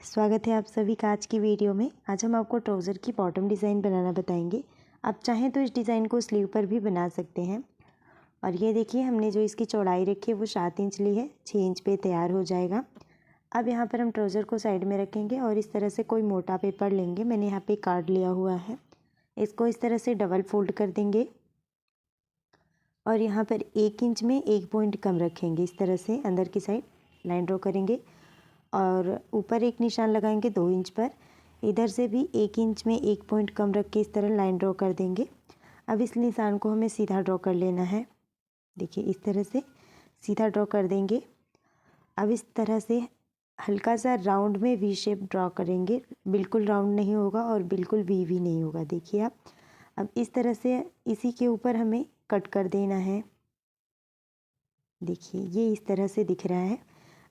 स्वागत है आप सभी का आज की वीडियो में। आज हम आपको ट्राउज़र की बॉटम डिज़ाइन बनाना बताएंगे। आप चाहें तो इस डिज़ाइन को स्लीव पर भी बना सकते हैं। और ये देखिए, हमने जो इसकी चौड़ाई रखी है वो 7 इंच ली है। 6 इंच पे तैयार हो जाएगा। अब यहाँ पर हम ट्राउज़र को साइड में रखेंगे और इस तरह से कोई मोटा पेपर लेंगे। मैंने यहाँ पे कार्ड लिया हुआ है। इसको इस तरह से डबल फोल्ड कर देंगे और यहाँ पर 1 इंच में 1 पॉइंट कम रखेंगे। इस तरह से अंदर की साइड लाइन ड्रॉ करेंगे और ऊपर एक निशान लगाएंगे 2 इंच पर। इधर से भी 1 इंच में 1 पॉइंट कम रख के इस तरह लाइन ड्रॉ कर देंगे। अब इस निशान को हमें सीधा ड्रॉ कर लेना है। देखिए, इस तरह से सीधा ड्रॉ कर देंगे। अब इस तरह से हल्का सा राउंड में वी शेप ड्रॉ करेंगे। बिल्कुल राउंड नहीं होगा और बिल्कुल वी भी नहीं होगा। देखिए आप, अब इस तरह से इसी के ऊपर हमें कट कर देना है। देखिए, ये इस तरह से दिख रहा है।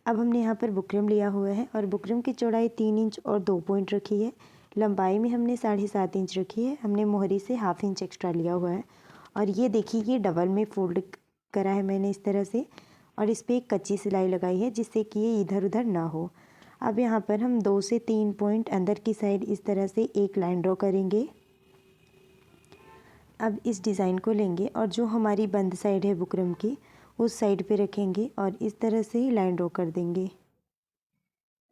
अब हमने यहाँ पर बुकरम लिया हुआ है और बुकरम की चौड़ाई 3 इंच और 2 पॉइंट रखी है। लंबाई में हमने 7.5 इंच रखी है। हमने मोहरी से 1/2 इंच एक्स्ट्रा लिया हुआ है। और ये देखिए, ये डबल में फोल्ड करा है मैंने इस तरह से, और इस पर एक कच्ची सिलाई लगाई है जिससे कि ये इधर उधर ना हो। अब यहाँ पर हम 2 से 3 पॉइंट अंदर की साइड इस तरह से एक लाइन ड्रॉ करेंगे। अब इस डिज़ाइन को लेंगे और जो हमारी बंद साइड है बुकरम की, उस साइड पे रखेंगे और इस तरह से ही लाइन ड्रॉ कर देंगे।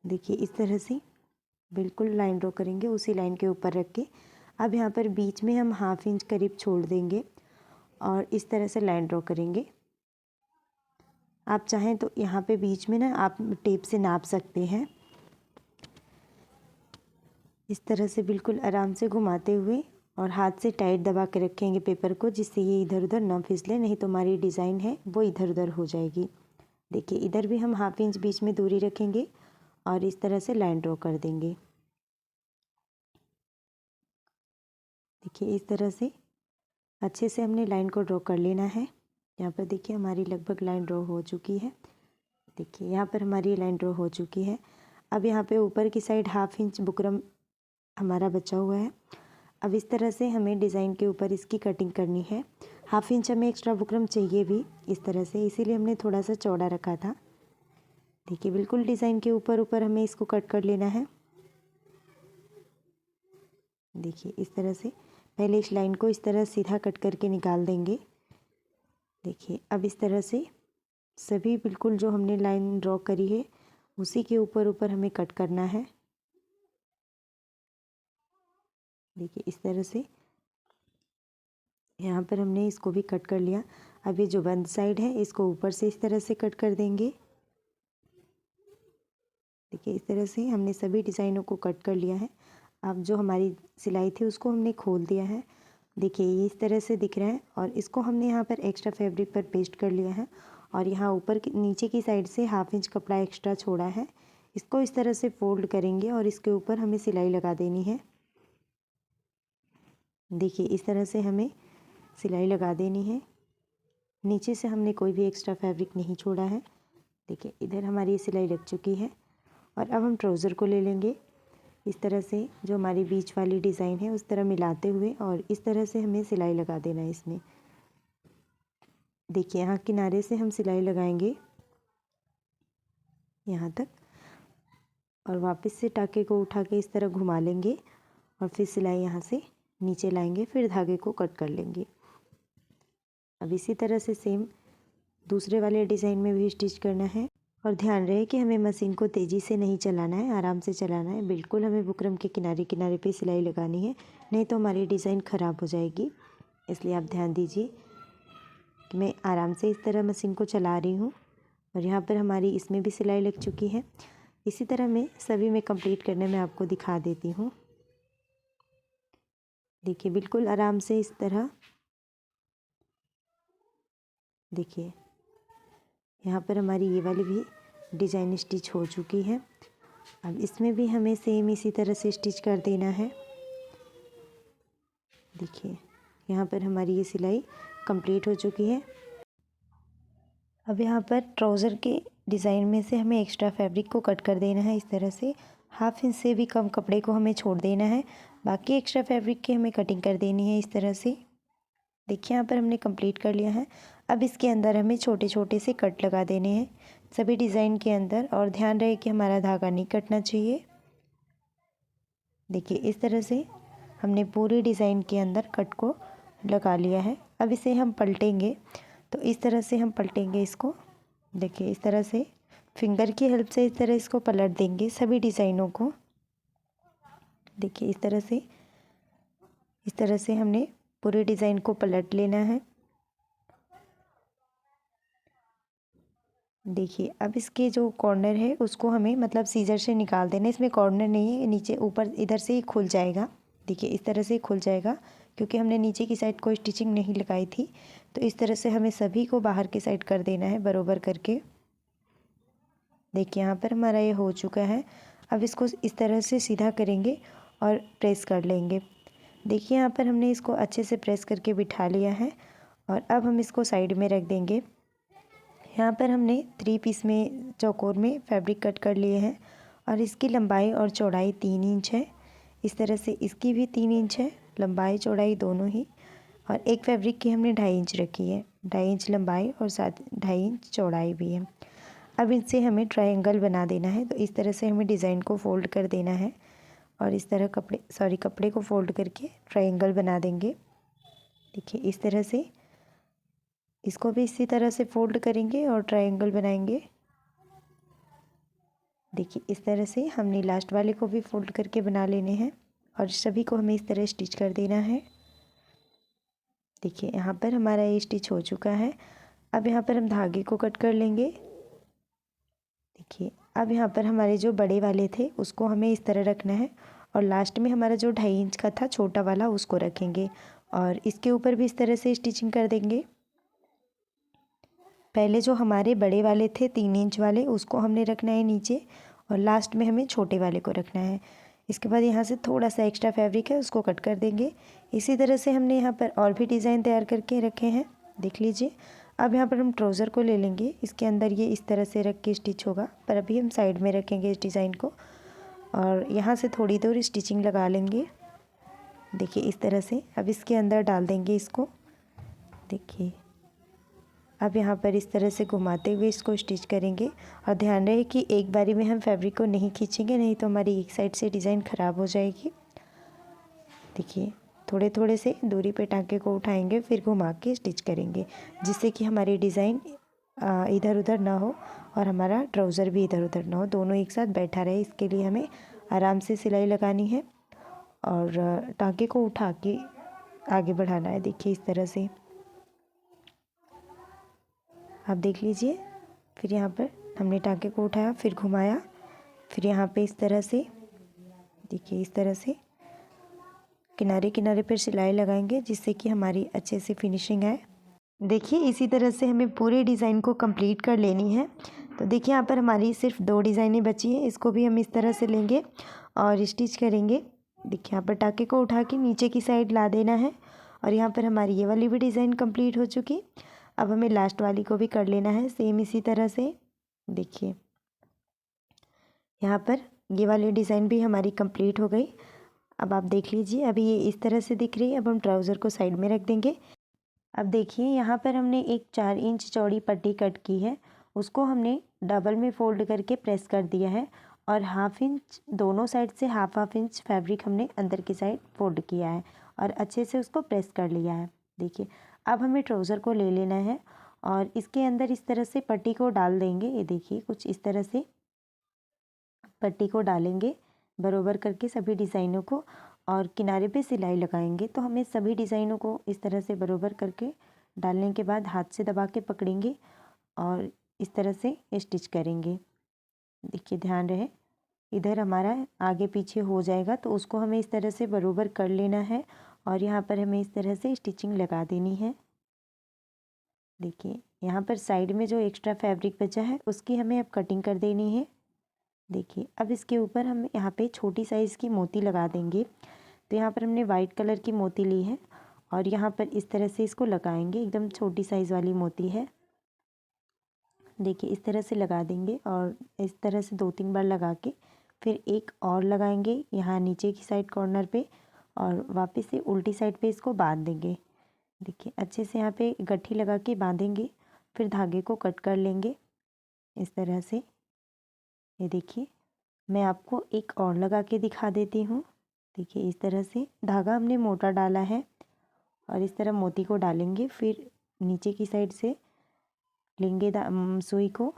देखिए, इस तरह से बिल्कुल लाइन ड्रॉ करेंगे उसी लाइन के ऊपर रख के। अब यहाँ पर बीच में हम 1/2 इंच करीब छोड़ देंगे और इस तरह से लाइन ड्रॉ करेंगे। आप चाहें तो यहाँ पे बीच में ना आप टेप से नाप सकते हैं। इस तरह से बिल्कुल आराम से घुमाते हुए और हाथ से टाइट दबा के रखेंगे पेपर को, जिससे ये इधर उधर ना फिसले, नहीं तो हमारी डिज़ाइन है वो इधर उधर हो जाएगी। देखिए, इधर भी हम 1/2 इंच बीच में दूरी रखेंगे और इस तरह से लाइन ड्रॉ कर देंगे। देखिए, इस तरह से अच्छे से हमने लाइन को ड्रॉ कर लेना है। यहाँ पर देखिए, हमारी लगभग लाइन ड्रॉ हो चुकी है। देखिए, यहाँ पर हमारी लाइन ड्रॉ हो चुकी है। अब यहाँ पे ऊपर की साइड 1/2 इंच बुकरम हमारा बचा हुआ है। अब इस तरह से हमें डिज़ाइन के ऊपर इसकी कटिंग करनी है। 1/2 इंच हमें एक्स्ट्रा बुकरम चाहिए भी इस तरह से, इसीलिए हमने थोड़ा सा चौड़ा रखा था। देखिए, बिल्कुल डिज़ाइन के ऊपर ऊपर हमें इसको कट कर लेना है। देखिए, इस तरह से पहले इस लाइन को इस तरह सीधा कट करके निकाल देंगे। देखिए, अब इस तरह से सभी बिल्कुल जो हमने लाइन ड्रॉ करी है उसी के ऊपर ऊपर हमें कट करना है। देखिए, इस तरह से यहाँ पर हमने इसको भी कट कर लिया। अब ये जो बंद साइड है इसको ऊपर से इस तरह से कट कर देंगे। देखिए, इस तरह से हमने सभी डिज़ाइनों को कट कर लिया है। अब जो हमारी सिलाई थी उसको हमने खोल दिया है। देखिए, ये इस तरह से दिख रहा है और इसको हमने यहाँ पर एक्स्ट्रा फैब्रिक पर पेस्ट कर लिया है और यहाँ ऊपर की नीचे की साइड से 1/2 इंच कपड़ा एक्स्ट्रा छोड़ा है। इसको इस तरह से फोल्ड करेंगे और इसके ऊपर हमें सिलाई लगा देनी है। देखिए, इस तरह से हमें सिलाई लगा देनी है। नीचे से हमने कोई भी एक्स्ट्रा फैब्रिक नहीं छोड़ा है। देखिए, इधर हमारी सिलाई लग चुकी है। और अब हम ट्राउज़र को ले लेंगे इस तरह से, जो हमारी बीच वाली डिज़ाइन है उस तरह मिलाते हुए, और इस तरह से हमें सिलाई लगा देना है इसमें। देखिए, यहाँ किनारे से हम सिलाई लगाएंगे यहाँ तक और वापस से टाके को उठा के इस तरह घुमा लेंगे और फिर सिलाई यहाँ से नीचे लाएंगे, फिर धागे को कट कर लेंगे। अब इसी तरह से सेम दूसरे वाले डिज़ाइन में भी स्टिच करना है। और ध्यान रहे कि हमें मशीन को तेज़ी से नहीं चलाना है, आराम से चलाना है। बिल्कुल हमें बुकरम के किनारे किनारे पे सिलाई लगानी है, नहीं तो हमारी डिज़ाइन ख़राब हो जाएगी। इसलिए आप ध्यान दीजिए कि मैं आराम से इस तरह मशीन को चला रही हूँ। और यहाँ पर हमारी इसमें भी सिलाई लग चुकी है। इसी तरह मैं सभी में कंप्लीट करने में आपको दिखा देती हूँ। देखिए, बिल्कुल आराम से इस तरह। देखिए, यहाँ पर हमारी ये वाली भी डिज़ाइन स्टिच हो चुकी है। अब इसमें भी हमें सेम इसी तरह से स्टिच कर देना है। देखिए, यहाँ पर हमारी ये सिलाई कंप्लीट हो चुकी है। अब यहाँ पर ट्राउज़र के डिज़ाइन में से हमें एक्स्ट्रा फैब्रिक को कट कर देना है। इस तरह से 1/2 इंच से भी कम कपड़े को हमें छोड़ देना है। बाकी एक्स्ट्रा फैब्रिक की हमें कटिंग कर देनी है इस तरह से। देखिए, यहाँ पर हमने कंप्लीट कर लिया है। अब इसके अंदर हमें छोटे छोटे से कट लगा देने हैं सभी डिज़ाइन के अंदर, और ध्यान रहे कि हमारा धागा नहीं कटना चाहिए। देखिए इस तरह से हमने पूरे डिज़ाइन के अंदर कट को लगा लिया है। अब इसे हम पलटेंगे, तो इस तरह से हम पलटेंगे इसको। देखिए इस तरह से फिंगर की हेल्प से इस तरह इसको पलट देंगे सभी डिज़ाइनों को। देखिए इस तरह से हमने पूरे डिज़ाइन को पलट लेना है। देखिए अब इसके जो कॉर्नर है उसको हमें मतलब सीजर से निकाल देना है। इसमें कॉर्नर नहीं है, नीचे ऊपर इधर से ही खुल जाएगा। देखिए इस तरह से ही खुल जाएगा, क्योंकि हमने नीचे की साइड कोई स्टिचिंग नहीं लगाई थी। तो इस तरह से हमें सभी को बाहर की साइड कर देना है बरोबर करके। देखिए यहाँ पर हमारा ये हो चुका है। अब इसको इस तरह से सीधा करेंगे और प्रेस कर लेंगे। देखिए यहाँ पर हमने इसको अच्छे से प्रेस करके बिठा लिया है और अब हम इसको साइड में रख देंगे। यहाँ पर हमने 3 पीस में चौकोर में फैब्रिक कट कर लिए हैं और इसकी लंबाई और चौड़ाई 3 इंच है। इस तरह से इसकी भी 3 इंच है, लंबाई चौड़ाई दोनों ही। और एक फैब्रिक की हमने 2.5 इंच रखी है, 2.5 इंच लंबाई और 2.5 इंच चौड़ाई भी है। अब इनसे हमें ट्रायंगल बना देना है। तो इस तरह से हमें डिज़ाइन को फोल्ड कर देना है और इस तरह कपड़े को फोल्ड करके ट्रायंगल बना देंगे। देखिए इस तरह से इसको भी इसी तरह से फोल्ड करेंगे और ट्रायंगल बनाएंगे। देखिए इस तरह से हमने लास्ट वाले को भी फोल्ड करके बना लेने हैं और सभी को हमें इस तरह स्टिच कर देना है। देखिए यहाँ पर हमारा ये स्टिच हो चुका है। अब यहाँ पर हम धागे को कट कर लेंगे। देखिए अब यहाँ पर हमारे जो बड़े वाले थे उसको हमें इस तरह रखना है और लास्ट में हमारा जो 2.5 इंच का था छोटा वाला उसको रखेंगे और इसके ऊपर भी इस तरह से स्टिचिंग कर देंगे। पहले जो हमारे बड़े वाले थे 3 इंच वाले उसको हमने रखना है नीचे और लास्ट में हमें छोटे वाले को रखना है। इसके बाद यहाँ से थोड़ा सा एक्स्ट्रा फैब्रिक है उसको कट कर देंगे। इसी तरह से हमने यहाँ पर और भी डिज़ाइन तैयार करके रखे हैं, देख लीजिए। अब यहाँ पर हम ट्राउज़र को ले लेंगे, इसके अंदर ये इस तरह से रख के स्टिच होगा, पर अभी हम साइड में रखेंगे इस डिज़ाइन को और यहाँ से थोड़ी दूर स्टिचिंग लगा लेंगे। देखिए इस तरह से अब इसके अंदर डाल देंगे इसको। देखिए अब यहाँ पर इस तरह से घुमाते हुए इसको स्टिच करेंगे और ध्यान रहे कि एक बारी में हम फैब्रिक को नहीं खींचेंगे, नहीं तो हमारी एक साइड से डिज़ाइन ख़राब हो जाएगी। देखिए थोड़े थोड़े से दूरी पे टाँके को उठाएंगे, फिर घुमा के स्टिच करेंगे, जिससे कि हमारी डिज़ाइन इधर उधर ना हो और हमारा ट्राउज़र भी इधर उधर ना हो, दोनों एक साथ बैठा रहे। इसके लिए हमें आराम से सिलाई लगानी है और टाँके को उठा के आगे बढ़ाना है। देखिए इस तरह से आप देख लीजिए। फिर यहाँ पर हमने टाँके को उठाया, फिर घुमाया, फिर यहाँ पे इस तरह से देखिए इस तरह से किनारे किनारे पर सिलाई लगाएंगे, जिससे कि हमारी अच्छे से फिनिशिंग आए। देखिए इसी तरह से हमें पूरे डिज़ाइन को कंप्लीट कर लेनी है। तो देखिए यहाँ पर हमारी सिर्फ 2 डिज़ाइनें बची हैं, इसको भी हम इस तरह से लेंगे और स्टिच करेंगे। देखिए यहाँ पर टाँके को उठा के नीचे की साइड ला देना है और यहाँ पर हमारी ये वाली भी डिज़ाइन कंप्लीट हो चुकी। अब हमें लास्ट वाली को भी कर लेना है सेम इसी तरह से। देखिए यहाँ पर ये वाली डिज़ाइन भी हमारी कंप्लीट हो गई। अब आप देख लीजिए, अभी ये इस तरह से दिख रही है। अब हम ट्राउज़र को साइड में रख देंगे। अब देखिए यहाँ पर हमने एक 4 इंच चौड़ी पट्टी कट की है, उसको हमने डबल में फोल्ड करके प्रेस कर दिया है और 1/2 इंच दोनों साइड से 1/2 इंच फैब्रिक हमने अंदर की साइड फोल्ड किया है और अच्छे से उसको प्रेस कर लिया है। देखिए अब हमें ट्राउज़र को ले लेना है और इसके अंदर इस तरह से पट्टी को डाल देंगे। ये देखिए कुछ इस तरह से पट्टी को डालेंगे बरोबर करके सभी डिज़ाइनों को और किनारे पे सिलाई लगाएंगे। तो हमें सभी डिज़ाइनों को इस तरह से बरोबर करके डालने के बाद हाथ से दबा के पकड़ेंगे और इस तरह से स्टिच करेंगे। देखिए ध्यान रहे इधर हमारा आगे पीछे हो जाएगा, तो उसको हमें इस तरह से बरोबर कर लेना है और यहाँ पर हमें इस तरह से स्टिचिंग लगा देनी है। देखिए यहाँ पर साइड में जो एक्स्ट्रा फैब्रिक बचा है उसकी हमें अब कटिंग कर देनी है। देखिए अब इसके ऊपर हम यहाँ पे छोटी साइज़ की मोती लगा देंगे। तो यहाँ पर हमने वाइट कलर की मोती ली है और यहाँ पर इस तरह से इसको लगाएंगे, एकदम छोटी साइज़ वाली मोती है। देखिए इस तरह से लगा देंगे और इस तरह से 2-3 बार लगा के फिर एक और लगाएंगे यहाँ नीचे की साइड कॉर्नर पे और वापस से उल्टी साइड पे इसको बांध देंगे। देखिए अच्छे से यहाँ पे गट्ठी लगा के बांधेंगे, फिर धागे को कट कर लेंगे इस तरह से। ये देखिए मैं आपको एक और लगा के दिखा देती हूँ। देखिए इस तरह से धागा हमने मोटा डाला है और इस तरह मोती को डालेंगे। फिर नीचे की साइड से लेंगे सुई को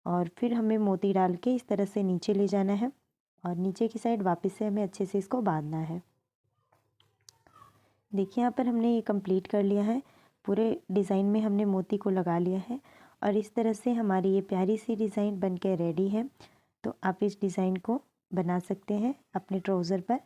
और फिर हमें मोती डाल के इस तरह से नीचे ले जाना है और नीचे की साइड वापस से हमें अच्छे से इसको बांधना है। देखिए यहाँ पर हमने ये कंप्लीट कर लिया है। पूरे डिज़ाइन में हमने मोती को लगा लिया है और इस तरह से हमारी ये प्यारी सी डिज़ाइन बन के रेडी है। तो आप इस डिज़ाइन को बना सकते हैं अपने ट्राउज़र पर।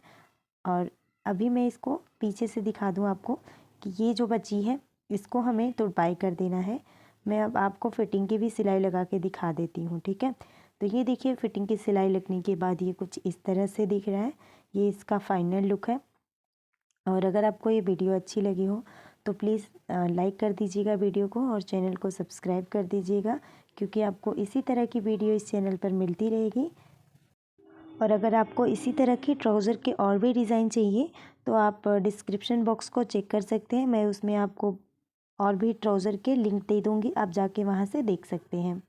और अभी मैं इसको पीछे से दिखा दूँ आपको कि ये जो बची है इसको हमें तुरपाई कर देना है। मैं अब आपको फिटिंग की भी सिलाई लगा के दिखा देती हूँ, ठीक है। तो ये देखिए फिटिंग की सिलाई लगने के बाद ये कुछ इस तरह से दिख रहा है। ये इसका फाइनल लुक है। और अगर आपको ये वीडियो अच्छी लगी हो तो प्लीज़ लाइक कर दीजिएगा वीडियो को और चैनल को सब्सक्राइब कर दीजिएगा, क्योंकि आपको इसी तरह की वीडियो इस चैनल पर मिलती रहेगी। और अगर आपको इसी तरह की ट्राउज़र के और भी डिज़ाइन चाहिए तो आप डिस्क्रिप्शन बॉक्स को चेक कर सकते हैं। मैं उसमें आपको और भी ट्राउज़र के लिंक दे दूँगी, आप जाके वहाँ से देख सकते हैं।